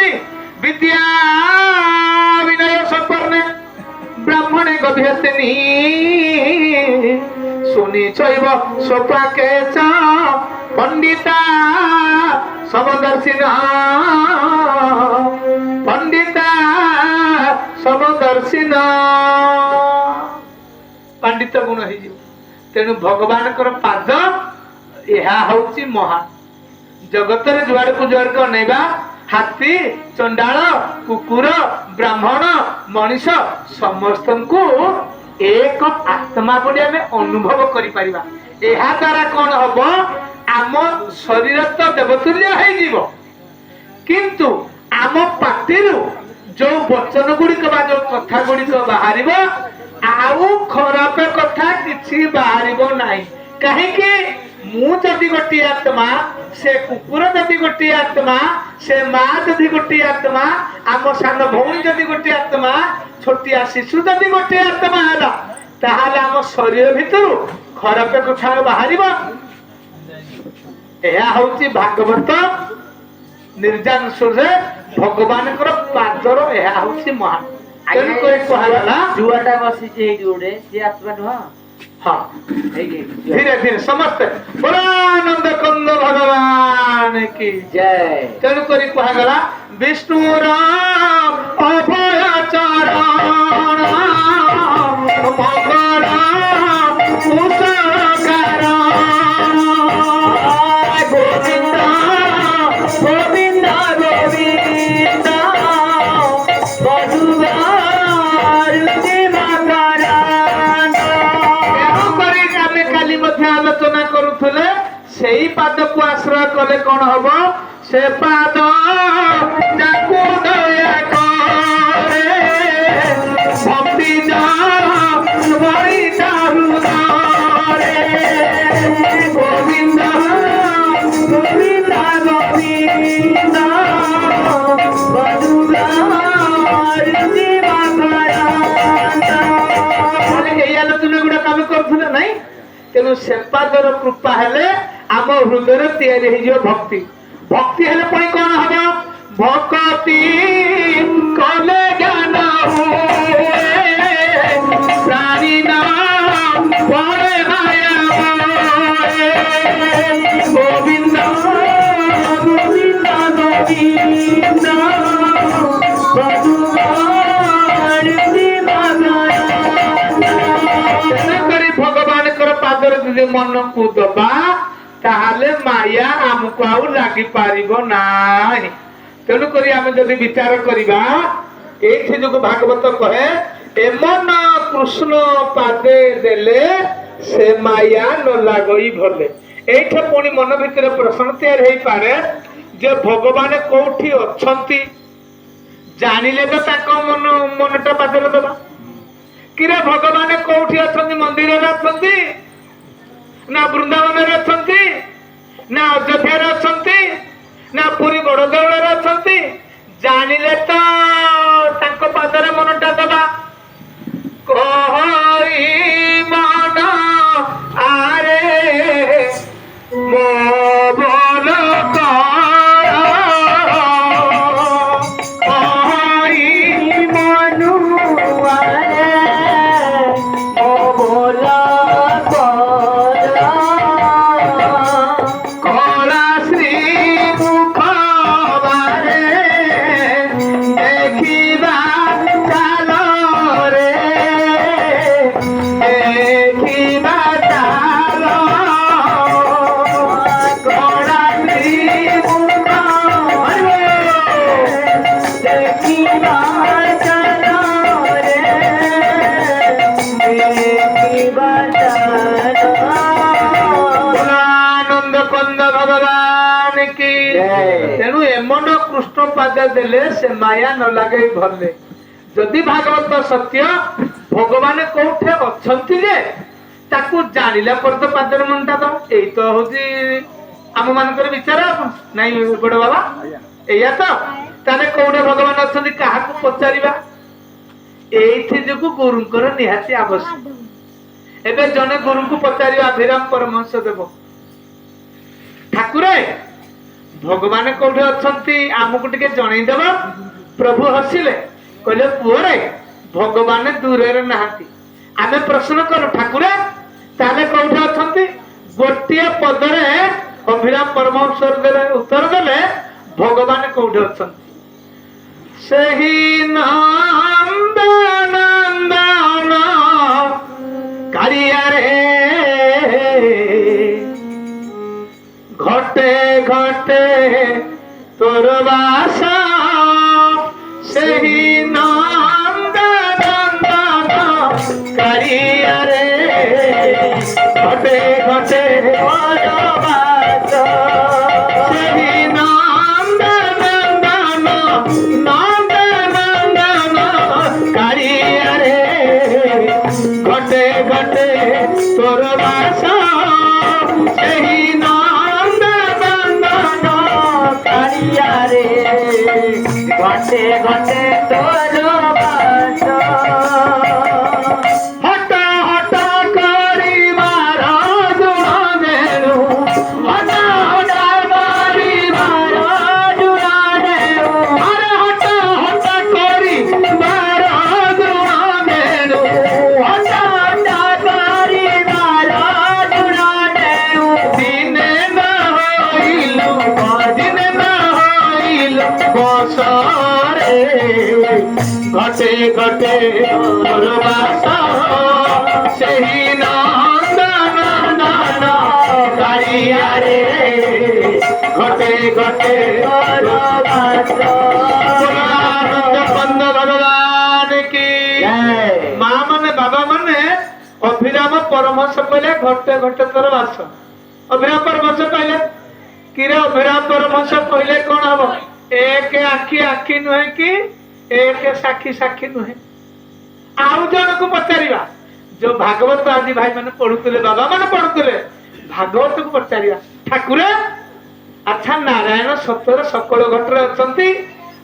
कहती विद्या विनय संपन्ने ब्राह्मणे गभ्यतिनी सुनी चैव स्वपाके च पंडिता समदर्शिना पंडिता समदर्शिना पंडित गुण हो तेणु भगवान पाद यह हूँ महान जगत जुआड़ को जुआड़ को अनेबा हाथी चंडाल कुकुर ब्राह्मण मनीष समस्त को एक आत्मा बोली आम अनुभव कर द्वारा कौन हम आम शरीर तो देवतुल्य हो किंतु आम पार्टी जो वचन गुड़िक जो कथा गुड़िक बाहर आउ खराब कथा किसी बाहर ना कहीं मु जदि गोटे आत्मा से कुकुर जदि गोटे आत्मा से माँ जदि गोटे आत्मा आम सान भौणी जदि गोटे आत्मा छोटिया शिशु जदि गोटे आत्मा है ताहले आम शरीर भितर खराब कथा बाहर यह हूँ भागवत निर्जान सूर्य भगवान पादर यह हूँ महान जुआटा बसी जोड़े सी आत्मा नुह हाँ धीरे धीरे समस्ते पुरानंद कंद भगवान की जय तेणु करी कहगला विष्णुर अभय चरण मंगल कुशलकर गोविंद गोविंद गोविंद आलोचना करुले से पाद को आश्रय कले कौन हम से पाद भक्ति गोविंद गोविंद गोविंद ये आलोचना गुड़ा कम करुले नाई तेणु सेपादर कृपा हेले आम हृदय तैयारी हो भक्ति भक्ति हेले पुणी कौन हम भक्ति कले ज्ञान प्राणी पड़े गोविंद गोविंद गोविंद भगवान पादर यदि मन को दबा ताहले माया आमको आउ लगी पारिबो नाही तेणु करी आम जदि विचार करिबा एथि जो भागवत कहे ए मन कृष्ण पादे देले से माया न लागई भले एठे पुणी मन भितर प्रश्न तैयार हो पारे जे भगवान कोठी अछंती जानिले तो ताको मन मनटा पादर दबा किरे भगवान कोठी अछंती मंदिर रे अछंती ना वृंदावन अच्छा ना अयोध्या अच्छा ना पुरी बड़देवल अच्छा जानिले तो तांको पादरे मनटा दबा कहि मन आरे मो बोल कहि मनु आरे मो बोल तेणु एमन कृष्ण पाद देले से माया न लगे भरले जदि भागवत सत्य भगवान कोठे अच्छी जे ताकू जानिला पर तो पादर मनटा दो यही तो हूँ आम मान विचार नहीं बड़ बाबा या तो ताने कौड़े भगवान अच्छा क्या पचारा ये जो गुरुंर निहाती आवश्यक एवं जने गुरु को पचार अभिराम परमहंस देव ठाकुर भगवान कोठे अछंती आमको टिके जणैदेव प्रभु हसिले कहले पुअरे भगवान दूर नहांती आमे प्रश्न करू ठाकुर ताले कोठे अछंती गोटे पदरे अभिराम परमहंस उत्तर देले भगवान कोठे अछंती सही नंदन नंदन कारिया रे घटे घटे तोर बासा सही नंदन नंदन कारिया रे घटे घटे तोर बासा सही नंदन नंदन घटे घटे तोर बासा सही नंद नंदन कारिया रे घटे घटे तोर बासा हट हट करी महाराज देनु हट हट करी महाराज देनु अरे हट हट करी महाराज देनु हट हट करी महाराज देनु दिन न होइलु बसरे घटे घटे तोर बासा सही नंदन नंदन कारिया रे घटे घटे तोर बासा आनंद भगवान की माँ माने बाबा माने अभिराम परमहंस कहले घटे घटे तोर बास अभिराम परमहंस कहले किरे अभिराम परमहंस कहले कौन हम एक आखि आखि नुहे कि एक साखी साखी नुहे आउ जन को पचारिबा जो भागवत आदि भाई माने पढुतले बाबा माने पढुतले भागवत को पचारिबा ठाकुर अच्छा नारायण सतर सकल घटरे अछंती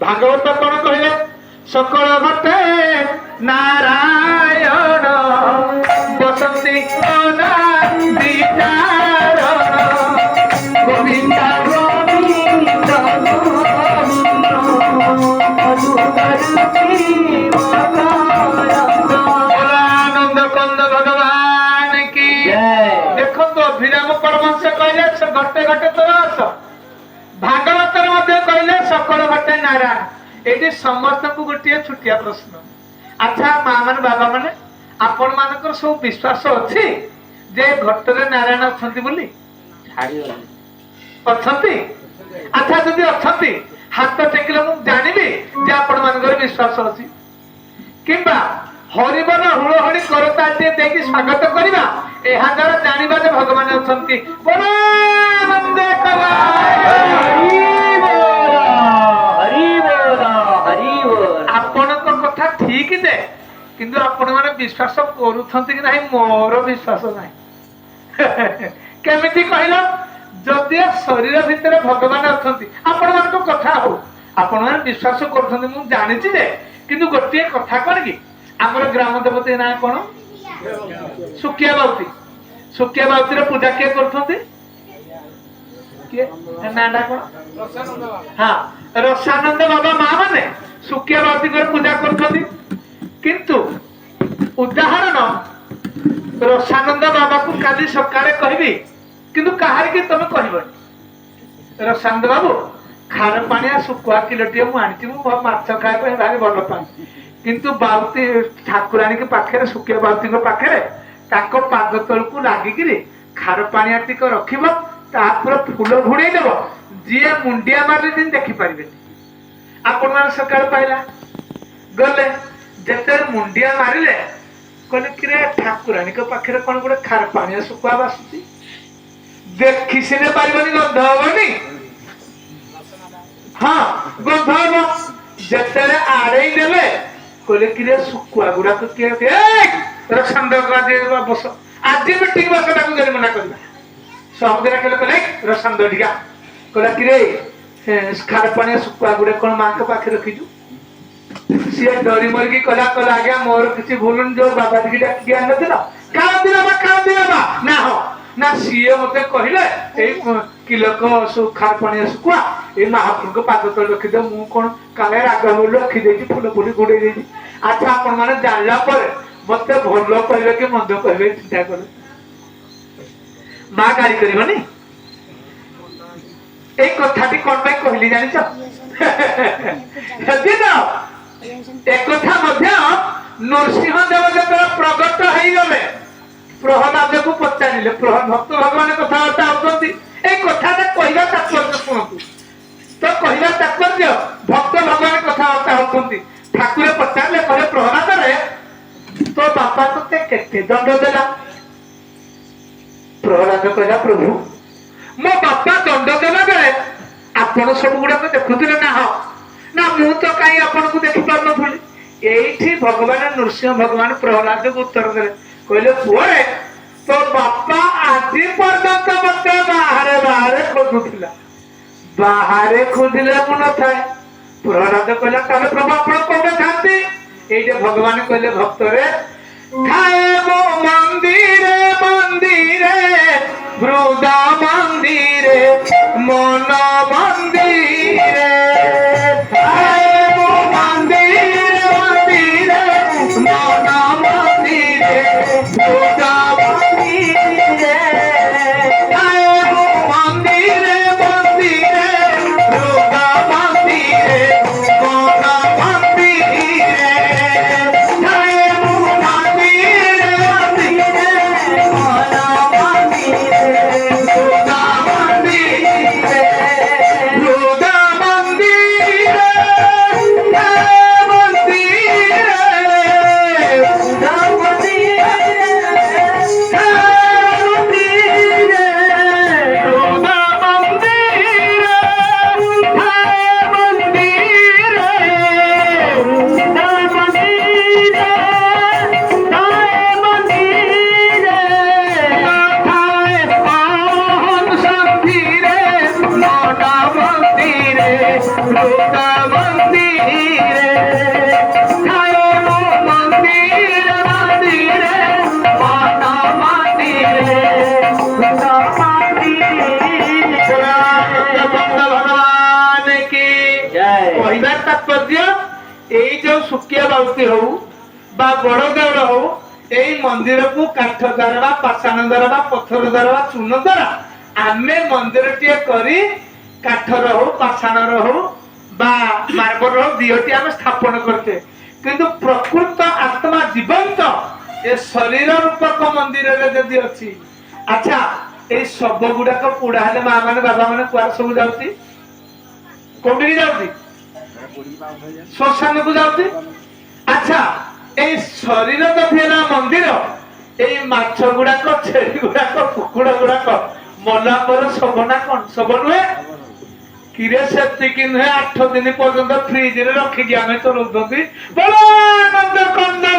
भागवत कोन कहले सकल घटे नारायण बसंती अना विचारण गोविंदा आनंद कंद भगवान की देखो तो अभिराम परमहंस कहले घटे घटे तोर आस भागवत कहले सकल घटे नारायण ये समस्त को गोटे छुटिया प्रश्न अच्छा माँ मान बाबा माने आपण मानकर सब विश्वास अच्छी जे घटरे नारायण अछंती बोली अछंती अच्छा जदि अछंती हाथ टेकिले मु जानिबी जे आपण मानकर विश्वास अछि किंबा हरिबर हुळहळी करता जे देखि स्वागत करिबा एहा द्वारा जानिबा जे भगवान अछंती बोलो आनंद कला हरि बोल हरि बोल हरि बोल आपण को कथा ठीक दे किंतु आपण माने विश्वास करूथंती कि नाही मोर विश्वास नाही केमिति कहलो जदि शरीर भितर भगवान अछंती आपण मानको कथा हो आपण मान विश्वास करथंती मु जानिछि जे किंतु गोटे कथा कोन कि हमर ग्राम देवती ना कोन सुकिया बावती रे पूजा के करथंती के नाडा कोन हां रसानंद बाबा मां माने सुकिया बावती को पूजा करथंती किंतु उदाहरण रसानंद बाबा को काली सकाळे कहबी किंतु कहार के तुम कहबनी रसानंद बाबू खार पानिया सुकुआ किलोटिए मु आनिछि मु माछ खाय पे भारी भल पानी किंतु बावती ठाकुरानी के पाखरे सुकिया बावती के पाखरे ताको पाद तल को लागी गिरी खार पानिया टिक रखिबो तापर फूल घुड़े देबो जे मुंडिया मारले दिन देखि परिबे आपण मान सकाळ पाइला गले जते मुंडिया मारिले कहले किरे ठाकुरानी के पाखरे कोन गुडे खार पानिया सुकुआ बासुची देखि सिने पारिबनी गंध हबनी हाँ गंध हब जतेरे आड़े देले कहले किरे सुकुआ गुडा को के रक्षांद गादे बस आज मीटिंग बस ताको गरी मना करबा सब दिन कहले रक्षांद ढिगा कहला किरे खार पानिया सुकुआ गुडे कोन मां के पाखे रखिजु सी डरी मरगी कला आज्ञा मोर किसी भूलन जो बाबा जी डाक ज्ञान नथिला का दिला बा ना हो ନା ସିଏ ମତେ କହିଲେ ଏଇ କିଲୋକ ଖାର ପାଣି ଶୁଖୁଆ ଏଇ ମହାପ୍ରଭୁଙ୍କ ପାଦ ତଳେ ରଖିଦେ। ମୁଁ କଣ କାଳେ ରାଗ ବୋଲି ରଖିଦେଇଛି, ଫୁଲ ଫୁଲି ଘୋଡେଇ ଦେଇଛି। ଆଚ୍ଛା ଆପଣ ମାନେ ଜାଣିଲା ପରେ ମତେ ଭଲ କହିବେ କି ମନ୍ଦ କହିବେ ଚିନ୍ତା କଲେ। ମା ଗାଳି କରିବନି? এই কথাটি কোন পাই কহিলি জানিছ? সেদিন একথা মধ্য নরসিংহ দেব যেতବେଳେ প্রগট হইগলে প্রহ্লাদକୁ পচারিলে। ভক্ত ভগবান কথাবার্তা হচ্ছেন এই কথাটা কহিবা তাৎপর্য শুଣନ୍ତୁ। তো কহিবা তাৎপর্য ভক্ত ভগবান কথাবার্তা হচ্ছেন। ঠাকুর পচারিলে কহে প্রহ্লাদরে তো বাপা তোতে কেতে দণ্ড দেলা? প্রহ্লাদ কহিলা প্রভু ମୋ ବାପା ଦଣ୍ଡ ଦେଲା ବେଳେ ଆପଣ ସବୁ ଗୁଡାକ ଦେଖୁଥିଲେ ନା? ହଁ ନା ମୁଁ ତ କାହିଁ ଆପଣଙ୍କୁ ଦେଖିପାରୁନଥିଲି। ଏଇଠି ଭଗବାନ ନୃସିଂହ ଭଗବାନ ପ୍ରହ୍ଲାଦକୁ ଉତ୍ତର ଦେଲେ, କହିଲେ ପୁଅରେ ତୋ ବାପା ଆଜି ପର୍ଯ୍ୟନ୍ତ ମତେ ବାହାରେ ବାହାରେ ଖୋଜୁଥିଲା, ବାହାରେ ଖୋଜିଲେ ମୁଁ ନଥାଏ। ପ୍ରହ୍ଲାଦ କହିଲା ତାହେଲେ ପ୍ରଭୁ ଆପଣ କୋଉଠି ଥାନ୍ତି? ଏଇଠି ଭଗବାନ କହିଲେ ଭକ୍ତରେ ଥାଏ ମୋ ମନ୍ଦିରେ ମନ୍ଦିରେ ବୃନ୍ଦ ମନ୍ଦିରେ ମନ ମନ୍ଦିରେ ଥାଏ ମୋ ମନ୍ଦିରେ ମନ୍ଦିରେ ମନ ମନ୍ଦିରେ ବୃନ୍ଦ ମନ୍ଦିରେ ଥାଏ ମୋ ମନ୍ଦିରେ ମନ୍ଦିରେ ବୃନ୍ଦ ମନ୍ଦିରେ ମନ ମନ୍ଦିରେ ଥାଏ ମୋ ମନ୍ଦିରେ ମନ୍ଦିରେ ମନ सुकिया बाउती हो बा बड़ देउल हो एई मंदिर को काठ द्वारा बा पाषाण द्वारा बा पत्थर द्वारा बा चून द्वारा आमे मंदिर टिए करी काठर हो पाषाणर हो बा मार्बल हो दियोटी आमे स्थापन करते। किंतु प्रकृत आत्मा जीवंत ए शरीर रूपक मंदिर रे जदी अछि। अच्छा ए सब गुडा को पुडा हले मां माने बाबा माने कुआर सब जाउती कोठी जाउती श्मशान को जाउती। अच्छा ए शरीर तो थिला मंदिर ए माछ गुडाक छेली गुडाक कुकुड़ा गुडाक मला पर सबना कोन सब नुहे किरे सेफ्टी कि नुहे 8 दिन पर्यंत फ्रिज रे रखि कि आमे तो रोदती बोलो आनंद कंदा